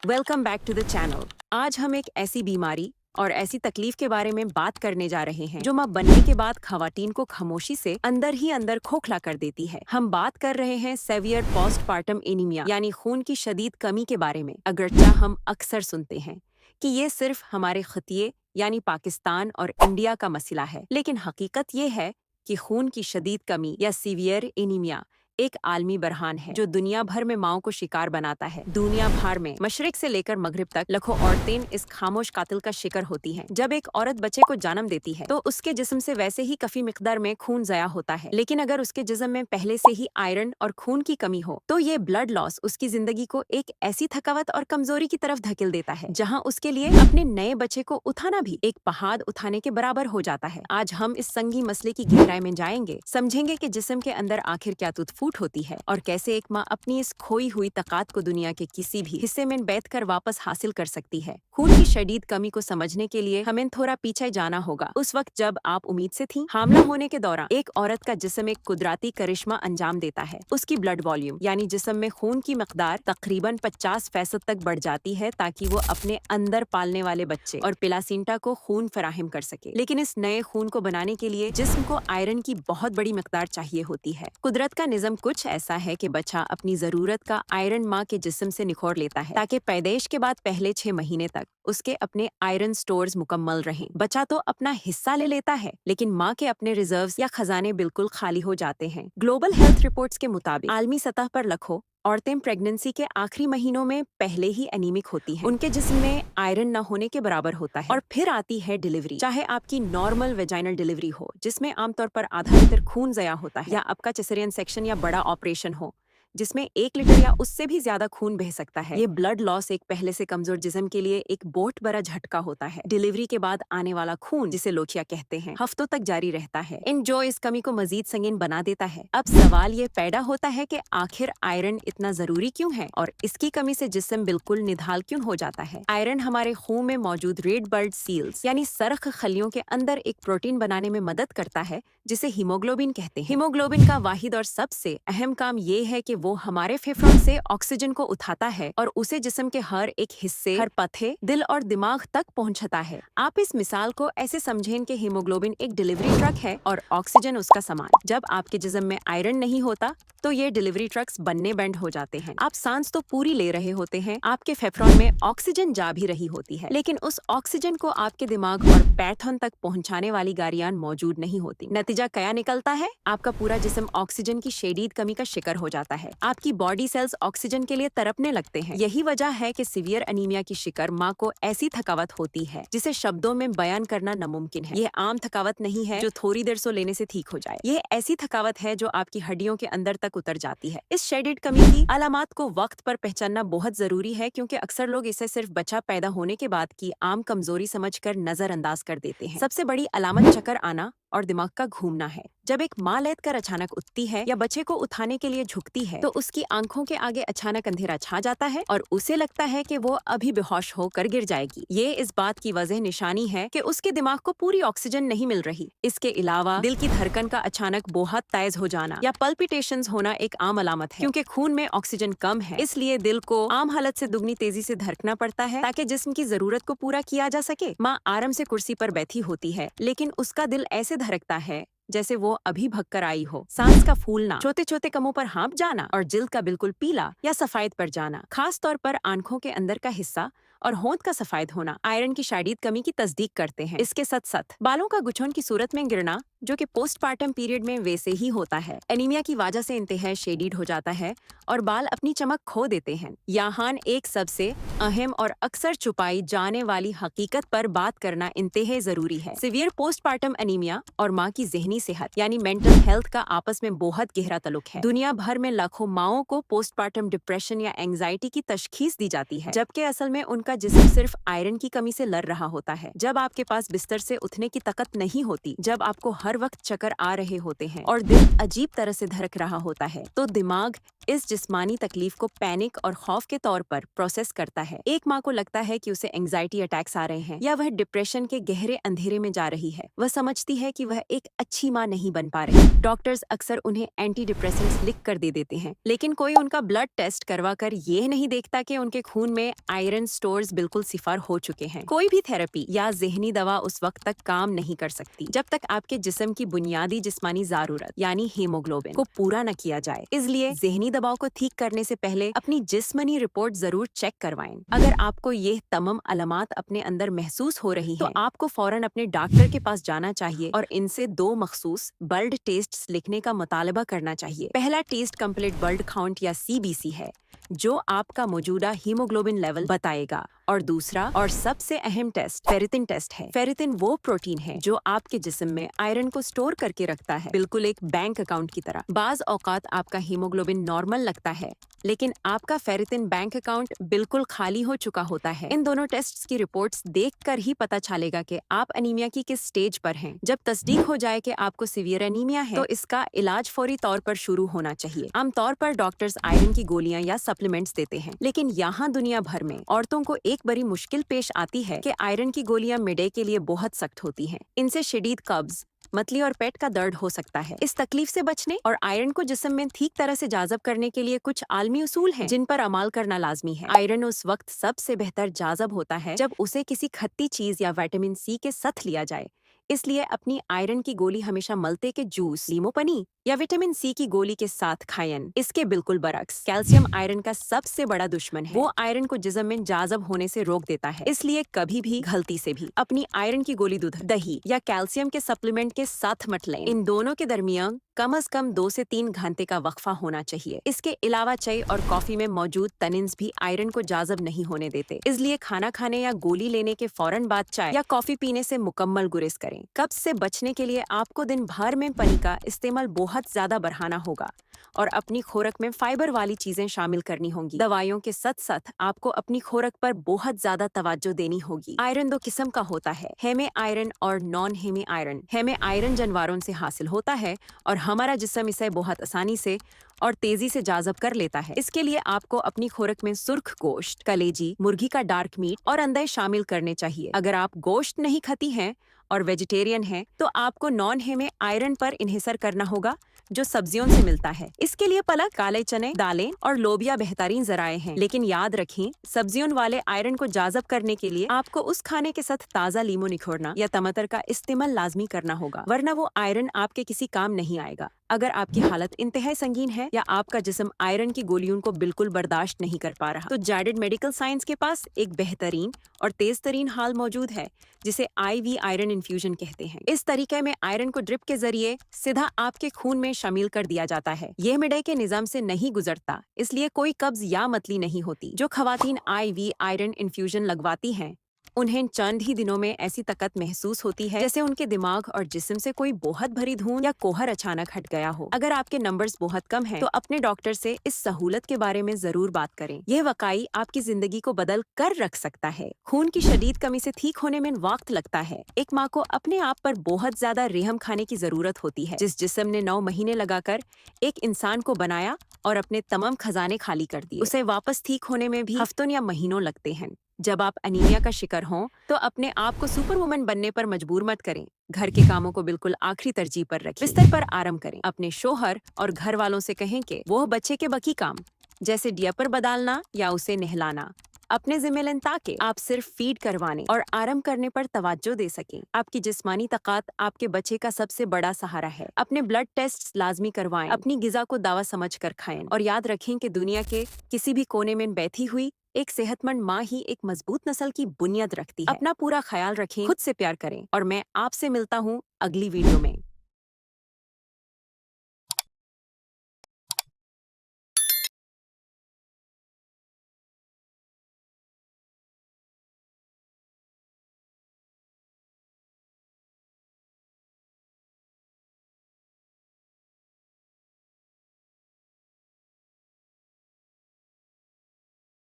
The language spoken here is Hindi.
Welcome back to the channel. आज हम एक ऐसी बीमारी और ऐसी तकलीफ के बारे में बात करने जा रहे हैं जो माँ बनने के बाद खवातीन को खामोशी से अंदर ही अंदर खोखला कर देती है। हम बात कर रहे हैं सेवियर पोस्टपार्टम एनीमिया यानी खून की शदीद कमी के बारे में। अगरचा हम अक्सर सुनते हैं कि ये सिर्फ हमारे खतिये यानी पाकिस्तान और इंडिया का मसला है, लेकिन हकीकत ये है कि खून की शदीद कमी या सीवियर एनीमिया एक आलमी बरहान है जो दुनिया भर में माओं को शिकार बनाता है। दुनिया भर में मशरिक से लेकर मगरिब तक लाखों औरतें इस खामोश कातिल का शिकार होती हैं। जब एक औरत बच्चे को जन्म देती है तो उसके जिस्म से वैसे ही काफी मिकदार में खून ज़ाया होता है, लेकिन अगर उसके जिस्म में पहले से ही आयरन और खून की कमी हो तो ये ब्लड लॉस उसकी जिंदगी को एक ऐसी थकावट और कमजोरी की तरफ धकेल देता है जहाँ उसके लिए अपने नए बच्चे को उठाना भी एक पहाड़ उठाने के बराबर हो जाता है। आज हम इस संगीन मसले की गहराई में जाएंगे, समझेंगे कि जिस्म के अंदर आखिर क्या टूट होती है और कैसे एक माँ अपनी इस खोई हुई ताकत को दुनिया के किसी भी हिस्से में बैठकर वापस हासिल कर सकती है। खून की शदीद कमी को समझने के लिए हमें थोड़ा पीछे जाना होगा, उस वक्त जब आप उम्मीद से थी। हामला होने के दौरान एक औरत का जिस्म एक कुदरती करिश्मा अंजाम देता है। उसकी ब्लड वॉल्यूम यानी जिस्म में खून की मकदार तकरीबन 50% तक बढ़ जाती है ताकि वो अपने अंदर पालने वाले बच्चे और प्लासेंटा को खून फराहम कर सके। लेकिन इस नए खून को बनाने के लिए जिस्म को आयरन की बहुत बड़ी मकदार चाहिए होती है। कुदरत का निज़म कुछ ऐसा है कि बच्चा अपनी जरूरत का आयरन माँ के जिस्म से निखोर लेता है ताकि पैदाइश के बाद पहले 6 महीने तक उसके अपने आयरन स्टोर्स मुकम्मल रहें। बच्चा तो अपना हिस्सा ले लेता है, लेकिन माँ के अपने रिजर्व्स या खजाने बिल्कुल खाली हो जाते हैं। ग्लोबल हेल्थ रिपोर्ट्स के मुताबिक आलमी सतह पर लाखों औरतें प्रेगनेंसी के आखिरी महीनों में पहले ही एनीमिक होती हैं। उनके जिस्म में आयरन न होने के बराबर होता है। और फिर आती है डिलीवरी, चाहे आपकी नॉर्मल वेजाइनल डिलीवरी हो जिसमें आमतौर पर आधा लीटर खून ज़ाया होता है, या आपका cesarean सेक्शन या बड़ा ऑपरेशन हो जिसमें 1 लीटर या उससे भी ज्यादा खून बह सकता है। ये ब्लड लॉस एक पहले से कमजोर जिस्म के लिए एक बहुत बड़ा झटका होता है। डिलीवरी के बाद आने वाला खून, जिसे लोचिया कहते हैं, हफ्तों तक जारी रहता है, इन जो इस कमी को मजीद संगीन बना देता है। अब सवाल ये पैदा होता है कि आखिर आयरन इतना जरूरी क्यों है और इसकी कमी से जिस्म बिल्कुल निढाल क्यों हो जाता है। आयरन हमारे खून में मौजूद रेड ब्लड सेल्स यानी सरख खलियों के अंदर एक प्रोटीन बनाने में मदद करता है जिसे हीमोग्लोबिन कहते हैं। हीमोग्लोबिन का वाहिद और सबसे अहम काम ये है कि वो हमारे फेफड़ों से ऑक्सीजन को उठाता है और उसे जिस्म के हर एक हिस्से, हर पथे, दिल और दिमाग तक पहुंचाता है। आप इस मिसाल को ऐसे समझें कि हीमोग्लोबिन एक डिलीवरी ट्रक है और ऑक्सीजन उसका सामान। जब आपके जिस्म में आयरन नहीं होता तो ये डिलीवरी ट्रक्स बनने बैंड हो जाते हैं। आप सांस तो पूरी ले रहे होते हैं, आपके फेफड़ों में ऑक्सीजन जा भी रही होती है, लेकिन उस ऑक्सीजन को आपके दिमाग और पैथन तक पहुंचाने वाली गाड़ियां मौजूद नहीं होती। नतीजा क्या निकलता है? आपका पूरा जिस्म ऑक्सीजन की शदीद कमी का शिकार हो जाता है। आपकी बॉडी सेल्स ऑक्सीजन के लिए तड़पने लगते हैं। यही वजह है कि सीवियर एनीमिया की शिकार माँ को ऐसी थकावट होती है जिसे शब्दों में बयान करना नामुमकिन है। यह आम थकावट नहीं है जो थोड़ी देर सो लेने से ठीक हो जाए। यह ऐसी थकावट है जो आपकी हड्डियों के अंदर तक उतर जाती है। इस शदीद कमी की अलामात को वक्त पर पहचानना बहुत जरूरी है, क्योंकि अक्सर लोग इसे सिर्फ बच्चा पैदा होने के बाद की आम कमजोरी समझकर नजरअंदाज कर देते हैं। सबसे बड़ी अलामत चक्कर आना और दिमाग का घूमना है। जब एक माँ लेट कर अचानक उठती है या बच्चे को उठाने के लिए झुकती है तो उसकी आंखों के आगे अचानक अंधेरा छा जाता है और उसे लगता है कि वो अभी बेहोश होकर गिर जाएगी। ये इस बात की वजह निशानी है कि उसके दिमाग को पूरी ऑक्सीजन नहीं मिल रही। इसके अलावा दिल की धड़कन का अचानक बहुत तेज हो जाना या पल्पिटेशंस होना एक आम अलामत है। क्योंकि खून में ऑक्सीजन कम है, इसलिए दिल को आम हालत से दुगनी तेजी से धड़कना पड़ता है ताकि जिस्म की जरूरत को पूरा किया जा सके। माँ आराम से कुर्सी पर बैठी होती है, लेकिन उसका दिल ऐसे धड़कता है जैसे वो अभी भगकर आई हो। सांस का फूलना, छोटे छोटे कमों पर हाँप जाना और जिल्द का बिल्कुल पीला या सफेद पड़ जाना, खास तौर पर आंखों के अंदर का हिस्सा और होंठ का सफेद होना आयरन की शदीद कमी की तस्दीक करते हैं। इसके साथ साथ बालों का गुच्छों की सूरत में गिरना, जो कि पोस्टपार्टम पीरियड में वैसे ही होता है, एनीमिया की वजह से इंतहा शदीद हो जाता है और बाल अपनी चमक खो देते हैं। यहाँ एक सबसे अहम और अक्सर छुपाई जाने वाली हकीकत पर बात करना इंतहा जरूरी है। सीवियर पोस्टपार्टम एनीमिया और माँ की जहनी सेहत यानी मेंटल हेल्थ का आपस में बहुत गहरा ताल्लुक है। दुनिया भर में लाखों माओं को पोस्टपार्टम डिप्रेशन या एंजाइटी की तशखीस दी जाती है, जबकि असल में उनका आपका जिस्म सिर्फ आयरन की कमी से लड़ रहा होता है, जब आपके पास बिस्तर से उठने की ताकत नहीं होती, जब आपको हर वक्त चक्कर आ रहे होते हैं और दिल अजीब तरह से धड़क रहा होता है, तो दिमाग इस जिस्मानी तकलीफ को पैनिक और खौफ के तौर पर प्रोसेस करता है। एक माँ को लगता है कि उसे एंजाइटी अटैक्स आ रहे हैं या वह डिप्रेशन के गहरे अंधेरे में जा रही है। वह समझती है कि वह एक अच्छी माँ नहीं बन पा रही। डॉक्टर्स अक्सर उन्हें एंटी डिप्रेसेंट्स लिख कर दे देते हैं, लेकिन कोई उनका ब्लड टेस्ट करवा कर ये नहीं देखता कि उनके खून में आयरन स्टोर्स बिल्कुल सिफर हो चुके हैं। कोई भी थेरेपी या जहनी दवा उस वक्त तक काम नहीं कर सकती जब तक आपके जिस्म की बुनियादी जिस्मानी जरूरत यानी हीमोग्लोबिन को पूरा न किया जाए। इसलिए जहनी दबाव को ठीक करने से पहले अपनी जिस्मानी रिपोर्ट जरूर चेक करवाएं। अगर आपको ये तमाम अलामात अपने अंदर महसूस हो रही है, तो आपको फौरन अपने डॉक्टर के पास जाना चाहिए और इनसे 2 मखसूस ब्लड टेस्ट्स लिखने का मुतालबा करना चाहिए। पहला टेस्ट कंप्लीट ब्लड काउंट या CBC है, जो आपका मौजूदा हीमोग्लोबिन लेवल बताएगा, और दूसरा और सबसे अहम टेस्ट फेरिटिन टेस्ट है। फेरिटिन वो प्रोटीन है जो आपके जिस्म में आयरन को स्टोर करके रखता है, बिल्कुल एक बैंक अकाउंट की तरह। बाज औकात आपका हीमोग्लोबिन नॉर्मल लगता है, लेकिन आपका फेरिटिन बैंक अकाउंट बिल्कुल खाली हो चुका होता है। इन दोनों टेस्ट्स की रिपोर्ट्स देखकर ही पता चलेगा कि आप अनीमिया की किस स्टेज पर हैं। जब तस्दीक हो जाए कि आपको सीवियर अनीमिया है, तो इसका इलाज फौरी तौर पर शुरू होना चाहिए। आमतौर पर डॉक्टर्स आयरन की गोलियां या सप्लीमेंट्स देते हैं, लेकिन यहाँ दुनिया भर में औरतों को एक बड़ी मुश्किल पेश आती है कि आयरन की गोलियां मिडे के लिए बहुत सख्त होती हैं। इनसे शदीद कब्ज, मतली और पेट का दर्द हो सकता है। इस तकलीफ से बचने और आयरन को जिस्म में ठीक तरह से जाज़ब करने के लिए कुछ आलमी उसूल हैं, जिन पर अमल करना लाजमी है। आयरन उस वक्त सबसे बेहतर जाज़ब होता है जब उसे किसी खट्टी चीज या विटामिन C के साथ लिया जाए। इसलिए अपनी आयरन की गोली हमेशा मल्टे के जूस, लीमो पनी या विटामिन C की गोली के साथ खाएं। इसके बिल्कुल बरक्स कैल्शियम आयरन का सबसे बड़ा दुश्मन है। वो आयरन को जिस्म में जाज़ब होने से रोक देता है। इसलिए कभी भी गलती से भी अपनी आयरन की गोली दूध, दही या कैल्शियम के सप्लीमेंट के साथ मत लें। इन दोनों के दरमियान कम से कम 2 से 3 घंटे का वक्फा होना चाहिए। इसके अलावा चाय और कॉफी में मौजूद टनिन्स भी आयरन को जाज़ब नहीं होने देते। इसलिए खाना खाने या गोली लेने के फौरन बाद चाय या कॉफी पीने से मुकम्मल गुरेज करें। कब्ज से बचने के लिए आपको दिन भर में पानी का इस्तेमाल बहुत ज्यादा बढ़ाना होगा और अपनी खुराक में फाइबर वाली चीजें शामिल करनी होंगी। दवाइयों के साथ साथ आपको अपनी खुराक पर बहुत ज्यादा तवज्जो देनी होगी। आयरन 2 किस्म का होता है, हेमे आयरन और नॉन हेमे आयरन। हेमे आयरन जानवरों से हासिल होता है और हमारा जिस्म इसे बहुत आसानी से और तेजी से जाज़ब कर लेता है। इसके लिए आपको अपनी खुराक में सुर्ख गोश्त, कलेजी, मुर्गी का डार्क मीट और अंडे शामिल करने चाहिए। अगर आप गोश्त नहीं खाती हैं और वेजिटेरियन हैं, तो आपको नॉन हेमे आयरन पर इन्हिसर करना होगा, जो सब्जियों से मिलता है। इसके लिए पालक, काले चने, दालें और लोबिया बेहतरीन जराए हैं, लेकिन याद रखें, सब्जियों वाले आयरन को जाज़ब करने के लिए आपको उस खाने के साथ ताज़ा लीमो निचोड़ना या टमाटर का इस्तेमाल लाजमी करना होगा, वरना वो आयरन आपके किसी काम नहीं आएगा। अगर आपकी हालत इंतहाई संगीन है या आपका जिस्म आयरन की गोलियों को बिल्कुल बर्दाश्त नहीं कर पा रहा, तो जायडेड मेडिकल साइंस के पास एक बेहतरीन और तेज तरीन हाल मौजूद है, जिसे IV आयरन इन्फ्यूजन कहते हैं। इस तरीके में आयरन को ड्रिप के जरिए सीधा आपके खून में शामिल कर दिया जाता है। यह मिडे के निजाम से नहीं गुजरता, इसलिए कोई कब्ज या मतली नहीं होती। जो खवातीन IV आयरन इन्फ्यूजन लगवाती हैं, उन्हें चंद ही दिनों में ऐसी ताकत महसूस होती है जैसे उनके दिमाग और जिस्म से कोई बहुत भरी धूल या कोहर अचानक हट गया हो। अगर आपके नंबर्स बहुत कम हैं, तो अपने डॉक्टर से इस सहूलत के बारे में जरूर बात करें। यह वाकई आपकी जिंदगी को बदल कर रख सकता है। खून की शदीद कमी से ठीक होने में वक्त लगता है। एक माँ को अपने आप पर बहुत ज्यादा रहम खाने की जरूरत होती है। जिस जिस्म ने 9 महीने लगाकर एक इंसान को बनाया और अपने तमाम खजाने खाली कर दिए, उसे वापस ठीक होने में भी हफ्तों या महीनों लगते हैं। जब आप अनीमिया का शिकार हों, तो अपने आप को सुपर वुमन बनने पर मजबूर मत करें। घर के कामों को बिल्कुल आखिरी तरजीह पर रखें। बिस्तर पर आराम करें। अपने शोहर और घर वालों से कहें कि वो बच्चे के बाकी काम, जैसे डियपर बदलना या उसे नहलाना, अपने जिम्मे लें, ताकि आप सिर्फ फीड करवाने और आराम करने पर तवज्जो दे सकें। आपकी जिस्मानी ताकत आपके बच्चे का सबसे बड़ा सहारा है। अपने ब्लड टेस्ट लाजमी करवाएं, अपनी गिजा को दवा समझ कर खाएं और याद रखें कि दुनिया के किसी भी कोने में बैठी हुई एक सेहतमंद माँ ही एक मजबूत नस्ल की बुनियाद रखती है। अपना पूरा ख्याल रखें, खुद से प्यार करें और मैं आपसे मिलता हूँ अगली वीडियो में।